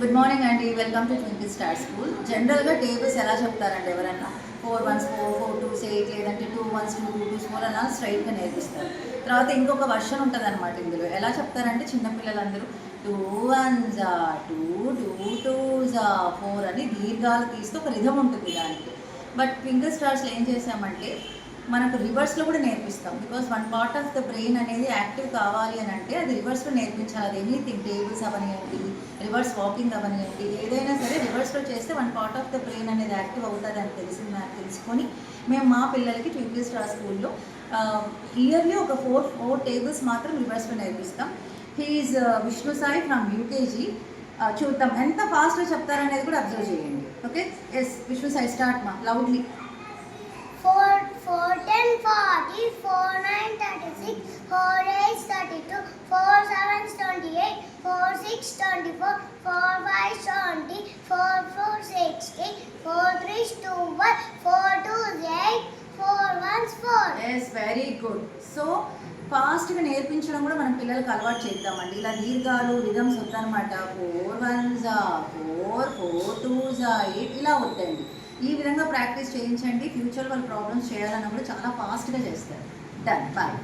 Good morning అండి. Welcome to twinkle star school. జనరల్గా tables ఎలా చెప్తారండి ఎవరన్నా 4 1 4 4 2 8 లేదంటే 2 1 2 2 2 4 అలా స్ట్రైట్గా నేర్పిస్తారు. తర్వాత ఇంకొక వర్షన్ ఉంటుంది అనమాట. ఇందులో ఎలా చెప్తారంటే చిన్నపిల్లలందరూ 2 1 2 2 2 4 అని దీర్ఘాలు తీస్తూ ఒక రిధం ఉంటుంది దానికి. బట్ ట్వింకిల్ స్టార్స్లో ఏం చేసామంటే మనకు రివర్స్లో కూడా నేర్పిస్తాం. Because one part of the brain అనేది యాక్టివ్ కావాలి అని అంటే అది రివర్స్లో నేర్పించాలి. అది ఎనీథింగ్ టేబుల్స్ అవనివ్వండి, రివర్స్ వాకింగ్ అవనివ్వండి, ఏదైనా సరే రివర్స్లో చేస్తే one part of the brain అనేది యాక్టివ్ అవుతుంది అని తెలుసుకొని మేము మా పిల్లలకి ట్వింకిల్ స్టార్ స్కూల్లో ఇయర్లీ ఒక 4 టేబుల్స్ మాత్రం రివర్స్లో నేర్పిస్తాం. He is Vishnu Sai from UKG. చూద్దాం ఎంత ఫాస్ట్గా చెప్తారనేది కూడా అబ్జర్వ్ చేయండి. Okay, yes Vishnu Sai, start మా loudly. 4 10 40 4 9 36 4 8 32 4 7 28 4 6 24 4 5 70 4 4 60 4 3 21 4 2 8 4 1 4. Yes, very good. So ఫాస్ట్గా నేర్పించడం కూడా మనం పిల్లలకు అలవాటు చేద్దామండి. ఇలా దీర్ఘాలు రిథమ్స్ వద్దనమాట. 4 1 4 4 2 8 ఇలా వద్దండి. ఈ విధంగా ప్రాక్టీస్ చేయించండి. ఫ్యూచర్ వాళ్ళు ప్రాబ్లమ్స్ చేయాలన్నప్పుడు చాలా ఫాస్ట్గా చేస్తారు. Done, bye.